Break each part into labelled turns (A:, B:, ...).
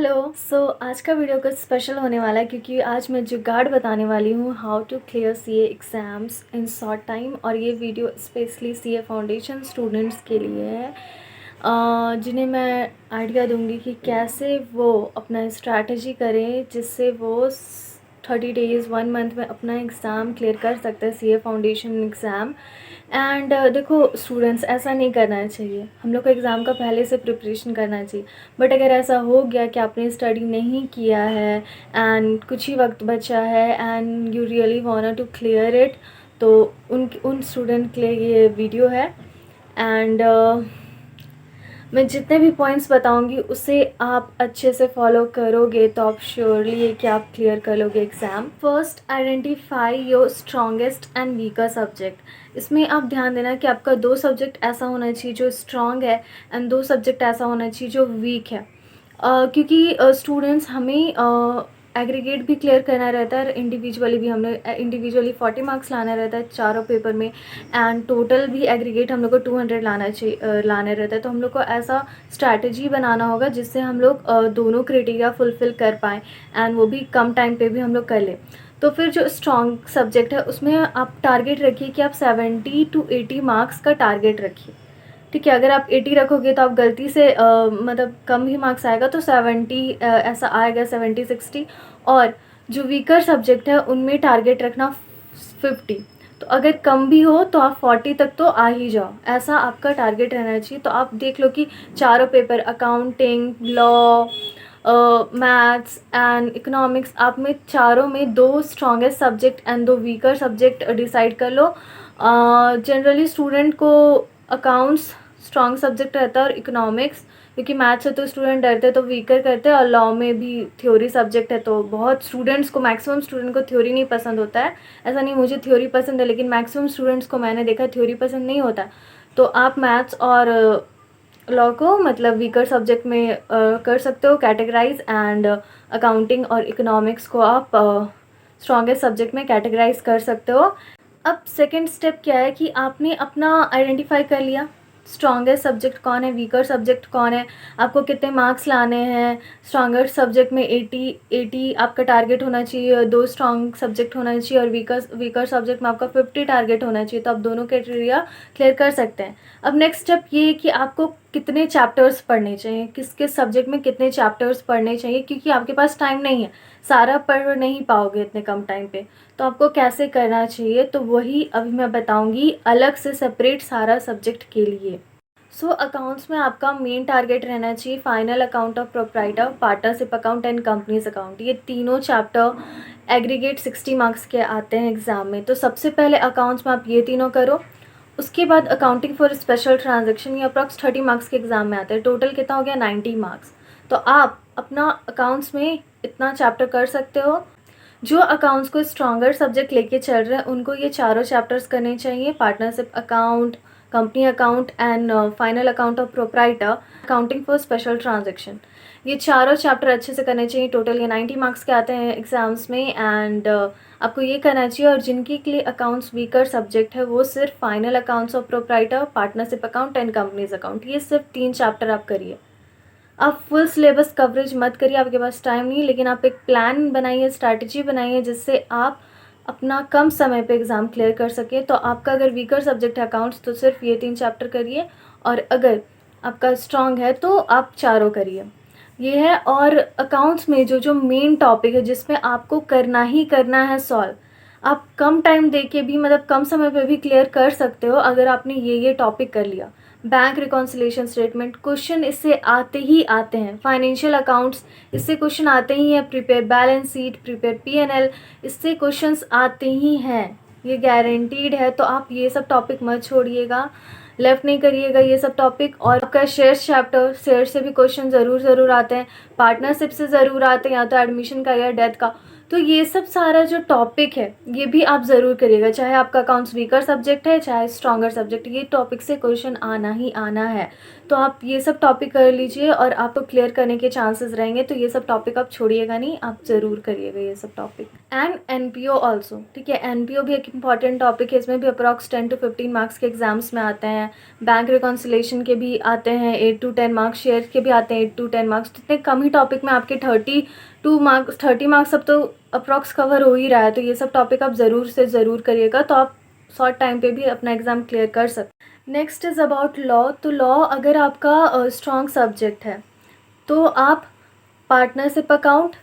A: आज का वीडियो कुछ स्पेशल होने वाला है क्योंकि आज मैं जुगाड़ बताने वाली हूँ how to clear CA exams in short time. और ये video specially CA foundation students के लिए है, जिन्हें मैं आइडिया दूंगी कि कैसे वो अपना स्ट्रैटेजी करें जिससे वो 30 डेज़ 1 मंथ में अपना एग्ज़ाम क्लियर कर सकते हैं, सीए फाउंडेशन एग्ज़ाम। एंड देखो स्टूडेंट्स, ऐसा नहीं करना चाहिए, हम लोग को एग्ज़ाम का पहले से प्रिपरेशन करना चाहिए। बट अगर ऐसा हो गया कि आपने स्टडी नहीं किया है एंड कुछ ही वक्त बचा है and you really want to clear it, तो उन स्टूडेंट के लिए ये वीडियो है। एंड मैं जितने भी पॉइंट्स बताऊंगी उसे आप अच्छे से फॉलो करोगे तो आप श्योरली है कि आप क्लियर कर लोगे exam. First, identify your strongest and weaker subject. इसमें आप ध्यान देना कि आपका 2 सब्जेक्ट ऐसा होना चाहिए जो स्ट्रॉन्ग है एंड 2 सब्जेक्ट ऐसा होना चाहिए जो वीक है। क्योंकि स्टूडेंट्स हमें एग्रीगेट भी क्लियर करना रहता है, इंडिविजुअली भी हमने इंडिविजुअली 40 मार्क्स लाना रहता है चारों पेपर में, एंड टोटल भी एग्रीगेट हम लोग को 200 लाना रहता है। तो हम लोग को ऐसा स्ट्रैटेजी बनाना होगा जिससे हम लोग दोनों क्राइटेरिया फुलफ़िल कर पाएँ एंड वो भी कम टाइम पे भी हम लोग कर लें। तो फिर जो स्ट्रॉन्ग सब्जेक्ट है उसमें आप टारगेट रखिए कि आप 70 to 80 मार्क्स का टारगेट रखिए। ठीक है, अगर आप 80 रखोगे तो आप गलती से मतलब कम ही मार्क्स आएगा, तो 70 ऐसा आएगा, 70-60। और जो वीकर सब्जेक्ट है उनमें टारगेट रखना 50। तो अगर कम भी हो तो आप 40 तक तो आ ही जाओ, ऐसा आपका टारगेट रहना चाहिए। तो आप देख लो कि चारों paper, accounting, law, maths and economics, आप में चारों में 2 strongest subject and 2 weaker subject decide कर लो। जनरली स्टूडेंट को अकाउंट्स स्ट्रॉन्ग सब्जेक्ट रहता है और इकोनॉमिक्स, क्योंकि मैथ्स से तो स्टूडेंट डरते हैं तो वीकर करते हैं, और लॉ में भी थ्योरी सब्जेक्ट है तो बहुत स्टूडेंट्स को, मैक्सिमम स्टूडेंट को थ्योरी नहीं पसंद होता है। ऐसा नहीं मुझे थ्योरी पसंद है, लेकिन मैक्सिमम स्टूडेंट्स को मैंने देखा थ्योरी पसंद नहीं होता। तो आप मैथ्स और लॉ को मतलब वीकर सब्जेक्ट में कर सकते हो कैटेगराइज, एंड अकाउंटिंग और इकोनॉमिक्स को आप स्ट्रॉन्गेस्ट सब्जेक्ट में कैटेगराइज कर सकते हो। अब सेकेंड स्टेप क्या है कि आपने अपना आइडेंटिफाई कर लिया स्ट्रॉन्गेस्ट सब्जेक्ट कौन है, वीकर सब्जेक्ट कौन है, आपको कितने मार्क्स लाने हैं। स्ट्रॉन्गर सब्जेक्ट में 80 आपका टारगेट होना चाहिए, 2 स्ट्रॉन्ग सब्जेक्ट होना चाहिए, और वीकर सब्जेक्ट में आपका 50 टारगेट होना चाहिए। तो आप दोनों क्राइटेरिया क्लियर कर सकते हैं। अब नेक्स्ट स्टेप ये है कि आपको कितने चैप्टर्स पढ़ने चाहिए, किस किस सब्जेक्ट में कितने चैप्टर्स पढ़ने चाहिए, क्योंकि आपके पास टाइम नहीं है, सारा पढ़ नहीं पाओगे इतने कम टाइम पे। तो आपको कैसे करना चाहिए तो वही अभी मैं बताऊंगी, अलग से सेपरेट सारा सब्जेक्ट के लिए। अकाउंट्स में आपका मेन टारगेट रहना चाहिए final account of proprietor, partnership account and companies account. ये तीनों चैप्टर एग्रीगेट 60 मार्क्स के आते हैं एग्ज़ाम में। तो सबसे पहले अकाउंट्स में आप ये तीनों करो, उसके बाद अकाउंटिंग फॉर स्पेशल ट्रांजेक्शन, ये अप्रॉक्स 30 मार्क्स के एग्ज़ाम में आते हैं। टोटल कितना हो गया, 90 मार्क्स। तो आप अपना अकाउंट्स में इतना चैप्टर कर सकते हो। जो अकाउंट्स को स्ट्रॉन्गर सब्जेक्ट लेके चल रहे हैं उनको ये चारों चैप्टर्स करने चाहिए, partnership account, company account and final account of proprietor, accounting for special transaction. ये चारों चैप्टर अच्छे से करने चाहिए। टोटल ये 90 मार्क्स के आते हैं एग्ज़ाम्स में, एंड आपको ये करना चाहिए। और जिनके के लिए अकाउंट्स वीकर सब्जेक्ट है वो सिर्फ final accounts of proprietor, partnership account and companies account, ये सिर्फ 3 चैप्टर आप करिए। आप फुल सिलेबस कवरेज मत करिए, आपके पास टाइम नहीं, लेकिन आप एक प्लान बनाइए, स्ट्रैटेजी बनाइए जिससे आप अपना कम समय पे एग्ज़ाम क्लियर कर सके। तो आपका अगर वीकर सब्जेक्ट है अकाउंट्स तो सिर्फ ये 3 चैप्टर करिए, और अगर आपका स्ट्रॉन्ग है तो आप चारों करिए। ये है। और अकाउंट्स में जो जो मेन टॉपिक है जिसमें आपको करना ही करना है सॉल्व, आप कम टाइम दे के भी मतलब कम समय पे भी क्लियर कर सकते हो अगर आपने ये टॉपिक कर लिया। बैंक रिकॉन्सिलेशन स्टेटमेंट, क्वेश्चन इससे आते ही आते हैं। फाइनेंशियल अकाउंट्स, इससे क्वेश्चन आते ही हैं। Prepare balance sheet, prepare PNL, इससे क्वेश्चंस आते ही हैं, ये गारंटीड है। तो आप ये सब टॉपिक मत छोड़िएगा, लेफ्ट नहीं करिएगा ये सब टॉपिक। और आपका शेयर चैप्टर, शेयर से भी क्वेश्चन ज़रूर आते हैं, पार्टनरशिप से ज़रूर आते हैं, या तो एडमिशन का या डेथ का। तो ये सब सारा जो टॉपिक है ये भी आप ज़रूर करिएगा, चाहे आपका अकाउंट्स वीकर सब्जेक्ट है चाहे स्ट्रॉन्गर सब्जेक्ट, ये टॉपिक से क्वेश्चन आना ही आना है। तो आप ये सब टॉपिक कर लीजिए और आपको क्लियर करने के चांसेस रहेंगे। तो ये सब टॉपिक आप छोड़िएगा नहीं, आप ज़रूर करिएगा ये सब टॉपिक। एंड एनपीओ ऑल्सो, ठीक है, एनपीओ भी एक इंपॉर्टेंट टॉपिक है, इसमें भी अप्रॉक्स 10 to 15 मार्क्स के एग्जाम्स में आते हैं। बैंक रिकॉन्सिलेशन के भी आते हैं 8 to 10 मार्क्स, शेयर के भी आते हैं 8 to 10 मार्क्स। तो इतने कम ही टॉपिक में आपके 30 मार्क्स अब तो अप्रॉक्स कवर हो ही रहा है। तो ये सब टॉपिक आप ज़रूर से ज़रूर करिएगा, तो आप शॉर्ट टाइम पे भी अपना एग्ज़ाम क्लियर कर सकते। Next is about law. तो लॉ अगर आपका स्ट्रॉन्ग सब्जेक्ट है तो आप partnership account,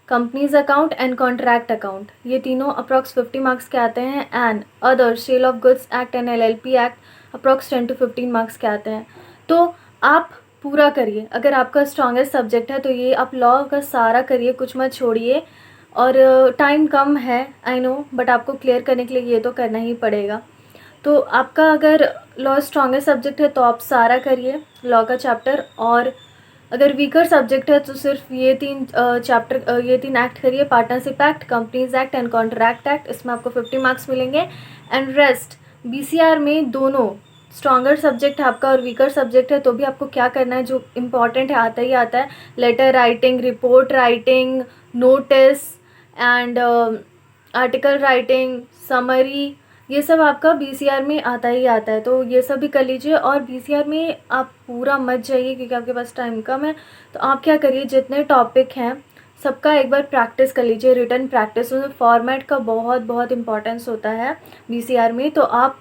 A: companies account and contract account, ये तीनों अप्रॉक्स 50 मार्क्स के आते हैं। And other sale of goods act and LLP act approx 10 to 15 marks के आते हैं। तो आप पूरा करिए, अगर आपका स्ट्रॉन्गेस्ट सब्जेक्ट है तो ये आप लॉ का सारा करिए, कुछ मत छोड़िए। और टाइम कम है आई नो, बट आपको क्लियर करने के लिए ये तो करना ही पड़ेगा। तो आपका अगर लॉ स्ट्रॉन्गेस्ट सब्जेक्ट है तो आप सारा करिए लॉ का चैप्टर, और अगर वीकर सब्जेक्ट है तो सिर्फ ये 3 चैप्टर, ये 3 एक्ट करिए, partnership act, companies act and contract act, इसमें आपको 50 मार्क्स मिलेंगे। एंड रेस्ट BCR में दोनों स्ट्रॉन्गर सब्जेक्ट है आपका और वीकर सब्जेक्ट है, तो भी आपको क्या करना है, जो इम्पॉर्टेंट है आता ही आता है, letter writing, report writing, notice and article writing, summary, ये सब आपका BCR में आता ही आता है। तो ये सब भी कर लीजिए। और BCR में आप पूरा मत जाइए क्योंकि आपके पास टाइम कम है। तो आप क्या करिए, जितने टॉपिक हैं सबका एक बार प्रैक्टिस कर लीजिए, रिटन प्रैक्टिस। उसमें फॉर्मेट का बहुत बहुत इंपॉर्टेंस होता है BCR में, तो आप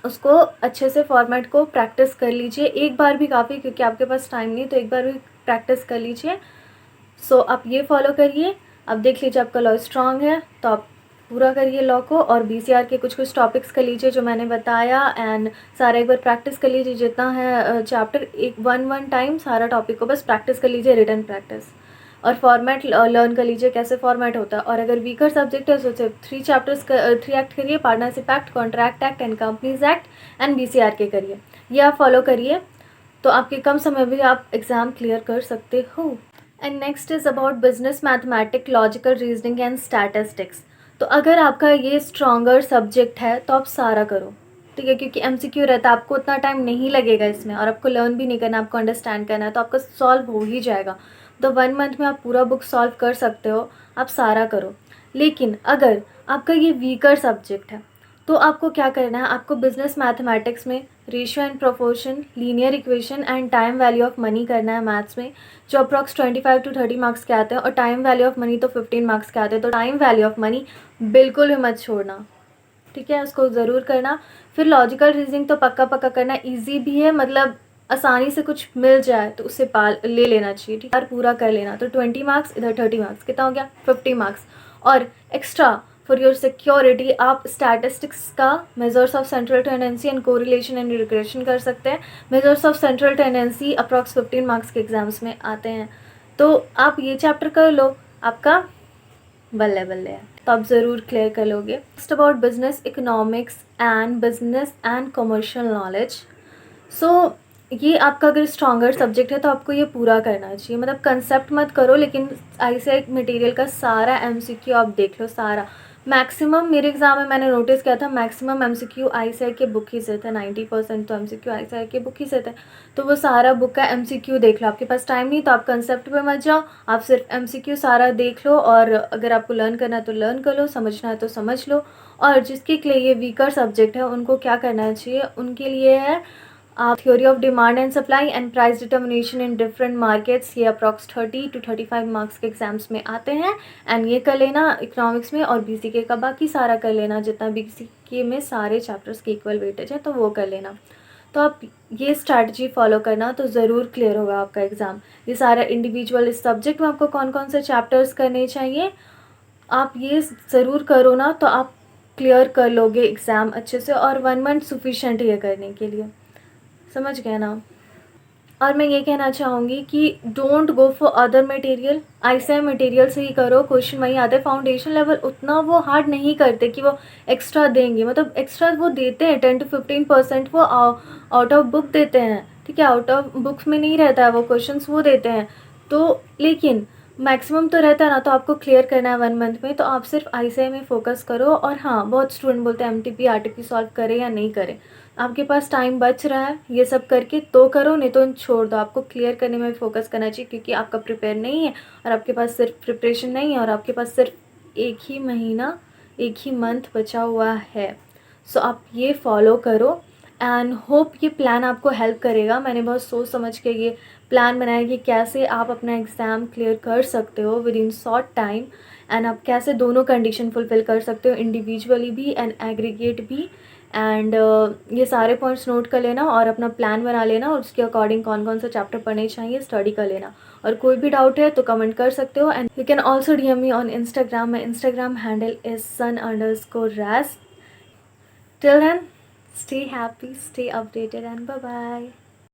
A: उसको अच्छे से फॉर्मेट को प्रैक्टिस कर लीजिए। एक बार भी काफ़ी, क्योंकि आपके पास टाइम नहीं, तो एक बार भी प्रैक्टिस कर लीजिए। सो आप ये फॉलो करिए। अब देख लीजिए आपका लॉ स्ट्रॉन्ग है तो आप पूरा करिए लॉ को, और BCR के कुछ कुछ टॉपिक्स कर लीजिए जो मैंने बताया, एंड सारा एक बार प्रैक्टिस कर लीजिए, जितना है चैप्टर एक वन टाइम सारा टॉपिक को बस प्रैक्टिस कर लीजिए, रिटन प्रैक्टिस। और फॉर्मेट लर्न कर लीजिए कैसे फॉर्मेट होता है। और अगर वीकर सब्जेक्ट है तो सिर्फ 3 एक्ट करिए, partnership act, contract act and companies act and BCR के करिए। ये आप फॉलो करिए तो आपके कम समय में आप एग्ज़ाम क्लियर कर सकते हो। And next is about business mathematics, logical reasoning and statistics. तो अगर आपका ये स्ट्रॉन्गर सब्जेक्ट है तो आप सारा करो, ठीक है, क्योंकि MCQ रहता है, आपको उतना टाइम नहीं लगेगा इसमें, और आपको लर्न भी नहीं करना, आपको अंडरस्टैंड करना है, तो आपका सॉल्व हो ही जाएगा। तो 1 मंथ में आप पूरा बुक सॉल्व कर सकते हो, आप सारा करो। लेकिन अगर आपका ये वीकर सब्जेक्ट है तो आपको क्या करना है, आपको बिजनेस मैथमेटिक्स में ratio and proportion, linear equation and time value of money करना है मैथ्स में, जो अप्रॉक्स 25 to 30 मार्क्स के आते हैं, और टाइम वैल्यू ऑफ मनी तो 15 मार्क्स के आते हैं। तो टाइम वैल्यू ऑफ मनी बिल्कुल भी मत छोड़ना, ठीक है, उसको ज़रूर करना। फिर लॉजिकल रीजनिंग तो पक्का पक्का करना, ईजी भी है, मतलब आसानी से कुछ मिल जाए तो उससे ले लेना चाहिए, ठीक है, पूरा कर लेना। तो 20 मार्क्स, इधर 30 मार्क्स, कितना हो गया 50 मार्क्स। और एक्स्ट्रा फॉर योर सिक्योरिटी आप स्टैटिस्टिक्स का measures of central tendency and correlation and regression कर सकते हैं। Measures of central tendency approx 15 marks के एग्जाम्स में आते हैं, तो आप ये चैप्टर कर लो, आपका बल्ले बल्ले है, तो आप ज़रूर क्लियर कर लोगे। Next about business economics and business and commercial knowledge. So ये आपका अगर स्ट्रॉन्गर सब्जेक्ट है तो आपको ये पूरा करना चाहिए, मतलब कंसेप्ट मत करो, लेकिन ICI मटेरियल का सारा MCQ आप देख लो, सारा मैक्सिमम। मेरे एग्ज़ाम में मैंने नोटिस किया था मैक्सिमम MCQ ICI के बुक ही से थे, 90% तो MCQ ICI के बुक ही से थे। तो वो सारा बुक का MCQ देख लो। आपके पास टाइम नहीं तो आप कंसेप्ट पे मत जाओ, आप सिर्फ MCQ सारा देख लो, और अगर आपको लर्न करना है तो लर्न कर लो, समझना है तो समझ लो। और जिसके लिए ये वीकर सब्जेक्ट है उनको क्या करना चाहिए, उनके लिए है आप theory of demand and supply and price determination in different markets, ये अप्रॉक्स 30 to 35 मार्क्स के एग्जाम्स में आते हैं। एंड ये कर लेना इकोनॉमिक्स में, और BCK का बाकी सारा कर लेना, जितना BCK में सारे चैप्टर्स की इक्वल वेटेज है तो वो कर लेना। तो आप ये स्ट्रैटेजी फॉलो करना तो ज़रूर क्लियर होगा आपका एग्ज़ाम। ये सारा इंडिविजुअल इस सब्जेक्ट में आपको कौन कौन से चैप्टर्स करने चाहिए, आप ये ज़रूर करो ना, तो आप क्लियर कर लोगे एग्ज़ाम अच्छे से। और 1 मंथ सफिशेंट ये करने के लिए, समझ गए ना। और मैं ये कहना चाहूँगी कि don't go for other material, ICI material से ही करो। क्वेश्चन वही आते हैं, फाउंडेशन लेवल उतना वो हार्ड नहीं करते कि वो एक्स्ट्रा देंगे, मतलब एक्स्ट्रा वो देते हैं 10 to 15% वो आउट ऑफ बुक देते हैं, ठीक है, आउट ऑफ बुक्स में नहीं रहता है वो क्वेश्चंस, वो देते हैं। तो लेकिन मैक्सिमम तो रहता है ना, तो आपको क्लियर करना है 1 मंथ में, तो आप सिर्फ आईसीआई में फ़ोकस करो। और हाँ, बहुत स्टूडेंट बोलते हैं एमटीपी आरटीपी सॉल्व करें या नहीं करें। आपके पास टाइम बच रहा है ये सब करके तो करो, नहीं तो छोड़ दो। आपको क्लियर करने में फ़ोकस करना चाहिए, क्योंकि आपका प्रिपेयर नहीं है और आपके पास सिर्फ प्रिपरेशन नहीं है और आपके पास सिर्फ एक ही महीना, एक ही मंथ बचा हुआ है। सो आप ये फॉलो करो एंड होप ये प्लान आपको हेल्प करेगा। मैंने बहुत सोच समझ के ये प्लान बनाया कि कैसे आप अपना एग्ज़ाम क्लियर कर सकते हो with in short time, and आप कैसे दोनों कंडीशन फुलफ़िल कर सकते हो, इंडिविजुअली भी एंड एग्रीगेट भी। एंड ये सारे पॉइंट्स नोट कर लेना और अपना प्लान बना लेना, और उसके अकॉर्डिंग कौन कौन सा चैप्टर पढ़ने चाहिए स्टडी कर लेना। और कोई भी डाउट है तो कमेंट कर सकते हो, and you can also DM me on Instagram. My Instagram handle is sun_ras। Till then, stay happy, stay updated, and bye bye.